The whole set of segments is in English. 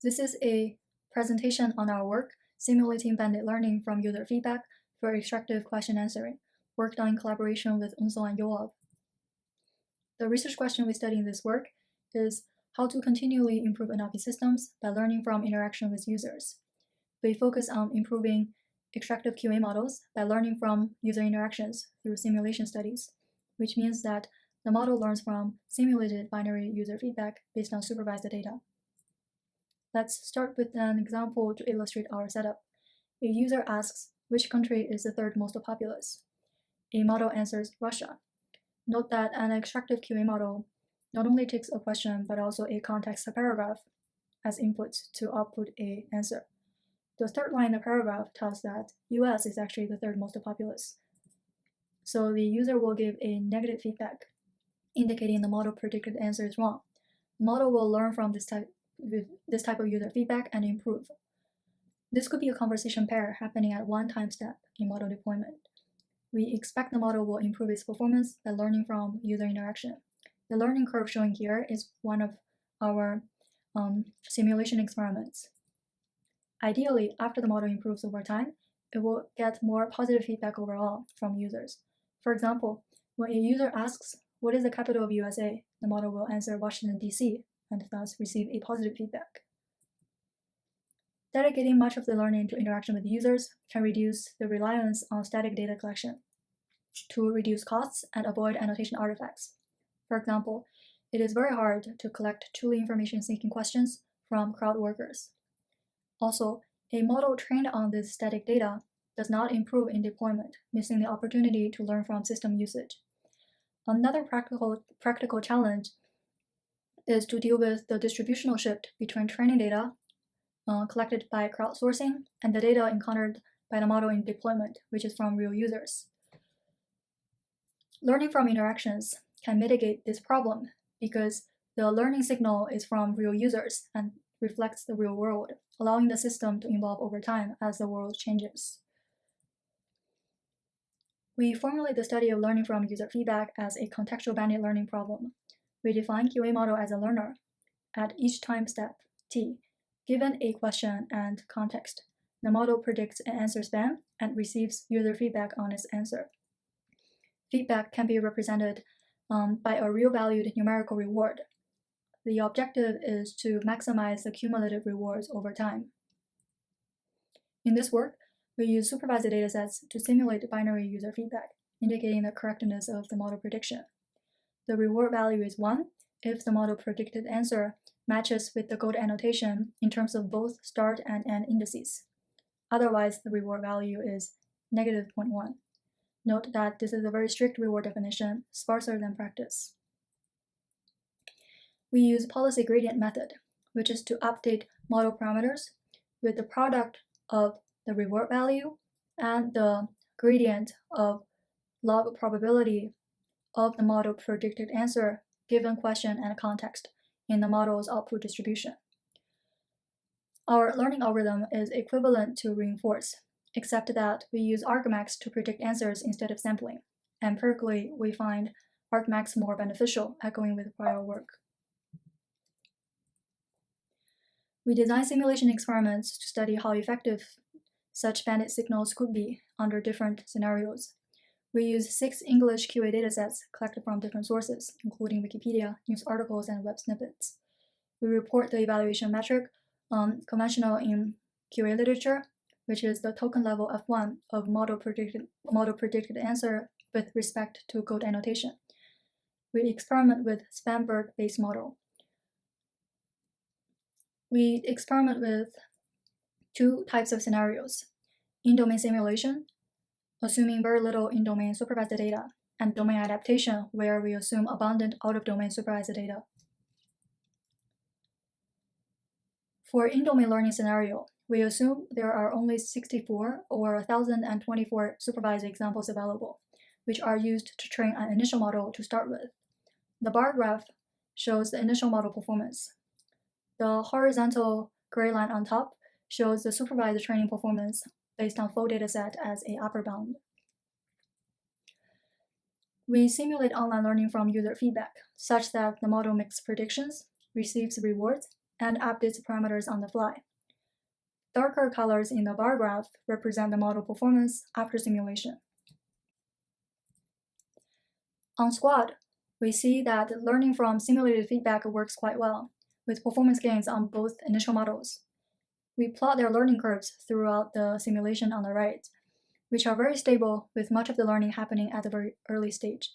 This is a presentation on our work, simulating Bandit learning from user feedback for extractive question answering, worked on in collaboration with Eunsol and Yoav. The research question we study in this work is how to continually improve NLP systems by learning from interaction with users. We focus on improving extractive QA models by learning from user interactions through simulation studies, which means that the model learns from simulated binary user feedback based on supervised data. Let's start with an example to illustrate our setup. A user asks, which country is the third most populous? A model answers Russia. Note that an extractive QA model not only takes a question but also a context paragraph as input to output an answer. The third line in the paragraph tells that US is actually the third most populous. So the user will give a negative feedback, indicating the model predicted answer is wrong. The model will learn from this type of user feedback and improve. This could be a conversation pair happening at one time step in model deployment. We expect the model will improve its performance by learning from user interaction. The learning curve shown here is one of our simulation experiments. Ideally, after the model improves over time, it will get more positive feedback overall from users. For example, when a user asks, what is the capital of USA? The model will answer Washington, D.C., and thus receive a positive feedback. Dedicating much of the learning to interaction with users can reduce the reliance on static data collection to reduce costs and avoid annotation artifacts. For example, it is very hard to collect truly information-seeking questions from crowd workers. Also, a model trained on this static data does not improve in deployment, missing the opportunity to learn from system usage. Another practical challenge is to deal with the distributional shift between training data collected by crowdsourcing and the data encountered by the model in deployment, which is from real users. Learning from interactions can mitigate this problem because the learning signal is from real users and reflects the real world, allowing the system to evolve over time as the world changes. We formulate the study of learning from user feedback as a contextual Bandit learning problem. We define QA model as a learner. At each time step, t, given a question and context, the model predicts an answer span and receives user feedback on its answer. Feedback can be represented by a real-valued numerical reward. The objective is to maximize the cumulative rewards over time. In this work, we use supervised datasets to simulate binary user feedback, indicating the correctness of the model prediction. The reward value is 1 if the model predicted answer matches with the code annotation in terms of both start and end indices. Otherwise, the reward value is negative 0.1. Note that this is a very strict reward definition, sparser than practice. We use policy gradient method, which is to update model parameters with the product of the reward value and the gradient of log probability of the model predicted answer given question and context in the model's output distribution. Our learning algorithm is equivalent to reinforce, except that we use argmax to predict answers instead of sampling. Empirically, we find argmax more beneficial, echoing with prior work. We design simulation experiments to study how effective such Bandit signals could be under different scenarios. We use 6 English QA datasets collected from different sources, including Wikipedia, news articles, and web snippets. We report the evaluation metric conventional in QA literature, which is the token level F1 of model predicted answer with respect to code annotation. We experiment with Spanberg-based model. We experiment with 2 types of scenarios: in-domain simulation, assuming very little in-domain supervised data, and domain adaptation, where we assume abundant out-of-domain supervised data. For in-domain learning scenario, we assume there are only 64 or 1,024 supervised examples available, which are used to train an initial model to start with. The bar graph shows the initial model performance. The horizontal gray line on top shows the supervised training performance based on full dataset as a upper bound. We simulate online learning from user feedback such that the model makes predictions, receives rewards, and updates parameters on the fly. Darker colors in the bar graph represent the model performance after simulation. On squad, we see that learning from simulated feedback works quite well, with performance gains on both initial models. We plot their learning curves throughout the simulation on the right, which are very stable with much of the learning happening at the very early stage.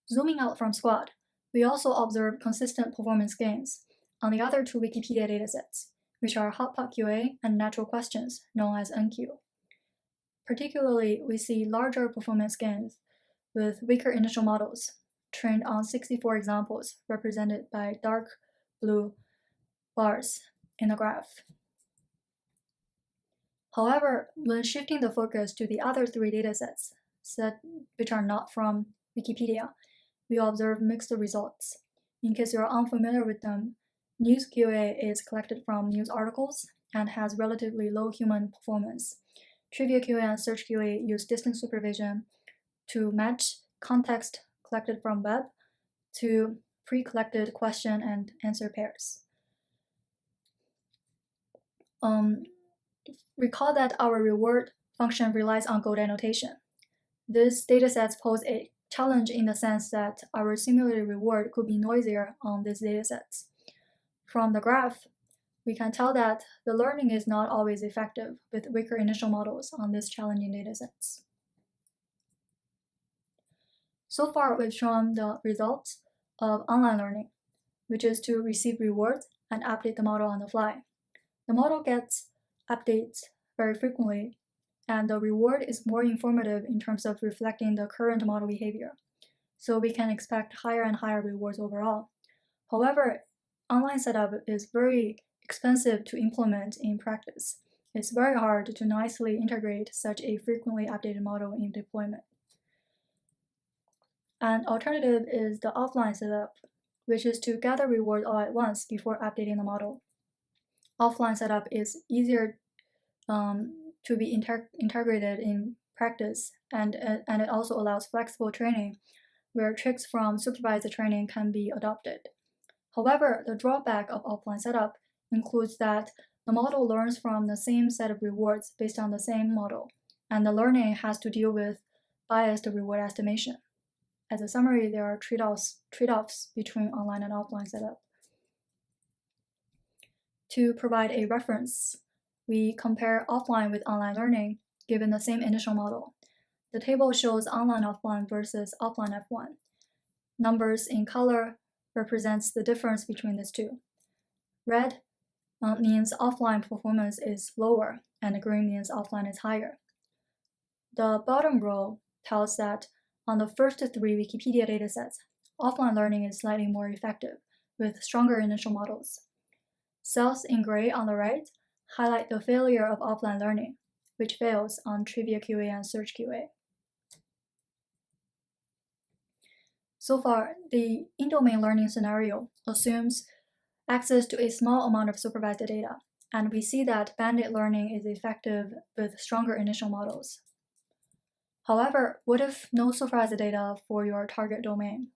Zooming out from squad, we also observe consistent performance gains on the other two Wikipedia datasets, which are Hotpot QA and natural questions, known as NQ. Particularly, we see larger performance gains with weaker initial models, trained on 64 examples represented by dark blue bars in the graph. However, when shifting the focus to the other three datasets, which are not from Wikipedia, we observe mixed results. In case you're unfamiliar with them, News QA is collected from news articles and has relatively low human performance. Trivia QA and Search QA use distance supervision to match context collected from web to pre-collected question and answer pairs. Recall that our reward function relies on gold annotation. These datasets pose a challenge in the sense that our simulated reward could be noisier on these datasets. From the graph, we can tell that the learning is not always effective with weaker initial models on these challenging datasets. So far, we've shown the results of online learning, which is to receive rewards and update the model on the fly. The model gets updates very frequently, and the reward is more informative in terms of reflecting the current model behavior. So we can expect higher and higher rewards overall. However, online setup is very expensive to implement in practice. It's very hard to nicely integrate such a frequently updated model in deployment. An alternative is the offline setup, which is to gather rewards all at once before updating the model. Offline setup is easier to be integrated in practice, and it also allows flexible training, where tricks from supervised training can be adopted. However, the drawback of offline setup includes that the model learns from the same set of rewards based on the same model, and the learning has to deal with biased reward estimation. As a summary, there are trade-offs between online and offline setup. To provide a reference, we compare offline with online learning given the same initial model. The table shows online offline versus offline F1. Numbers in color represents the difference between these two. Red means offline performance is lower, and green means offline is higher. The bottom row tells that on the first three Wikipedia datasets, offline learning is slightly more effective, with stronger initial models. Cells in gray on the right highlight the failure of offline learning, which fails on Trivia QA and Search QA. So far, the in-domain learning scenario assumes access to a small amount of supervised data, and we see that Bandit learning is effective with stronger initial models. However, what if no supervised data for your target domain?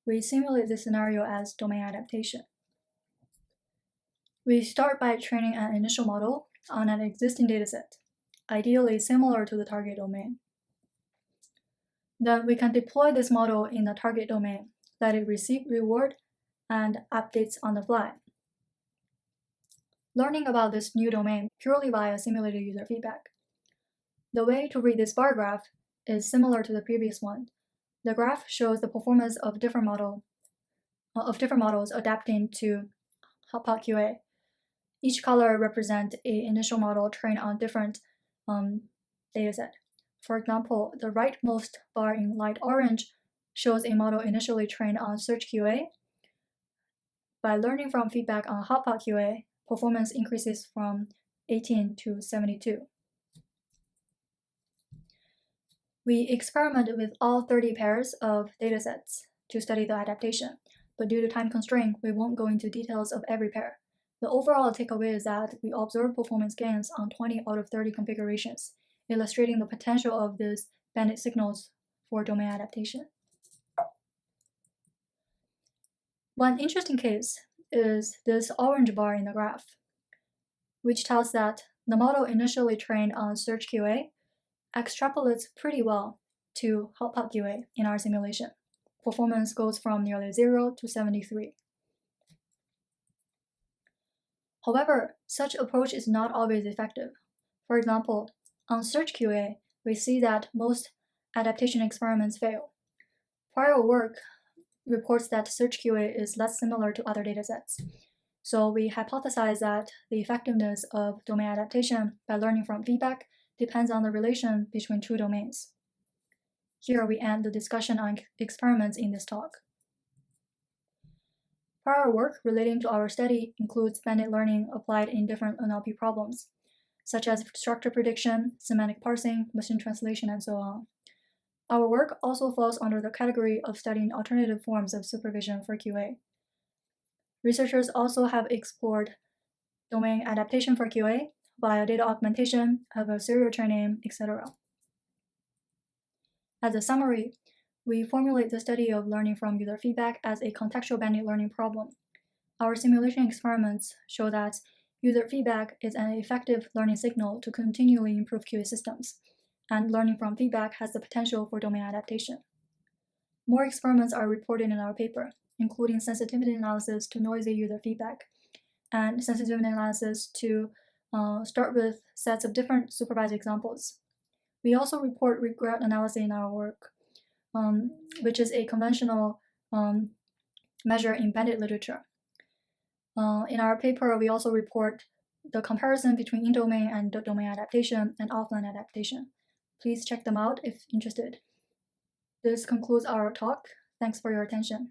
We simulate this scenario as domain adaptation. We start by training an initial model on an existing dataset, ideally similar to the target domain. Then we can deploy this model in the target domain, let it receive reward and updates on the fly. Learning about this new domain purely via simulated user feedback. The way to read this bar graph is similar to the previous one. The graph shows the performance of different models adapting to Hotpot QA. Each color represents an initial model trained on different dataset. For example, the rightmost bar in light orange shows a model initially trained on Search QA. By learning from feedback on Hotpot QA, performance increases from 18 to 72. We experimented with all 30 pairs of datasets to study the adaptation, but due to time constraint, we won't go into details of every pair. The overall takeaway is that we observed performance gains on 20 out of 30 configurations, illustrating the potential of these Bandit signals for domain adaptation. One interesting case is this orange bar in the graph, which tells that the model initially trained on search QA extrapolates pretty well to hotpot QA in our simulation. Performance goes from nearly 0 to 73. However, such approach is not always effective. For example, on search QA, we see that most adaptation experiments fail. Prior work reports that search QA is less similar to other datasets. So we hypothesize that the effectiveness of domain adaptation by learning from feedback depends on the relation between two domains. Here we end the discussion on experiments in this talk. Prior work relating to our study includes bandit learning applied in different NLP problems, such as structure prediction, semantic parsing, machine translation, and so on. Our work also falls under the category of studying alternative forms of supervision for QA. Researchers also have explored domain adaptation for QA via data augmentation, adversarial training, etc. As a summary, we formulate the study of learning from user feedback as a contextual bandit learning problem. Our simulation experiments show that user feedback is an effective learning signal to continually improve QA systems, and learning from feedback has the potential for domain adaptation. More experiments are reported in our paper, including sensitivity analysis to noisy user feedback, and sensitivity analysis to start with sets of different supervised examples. We also report regret analysis in our work, which is a conventional measure in bandit literature. In our paper, we also report the comparison between in-domain and domain adaptation and offline adaptation. Please check them out if interested. This concludes our talk. Thanks for your attention.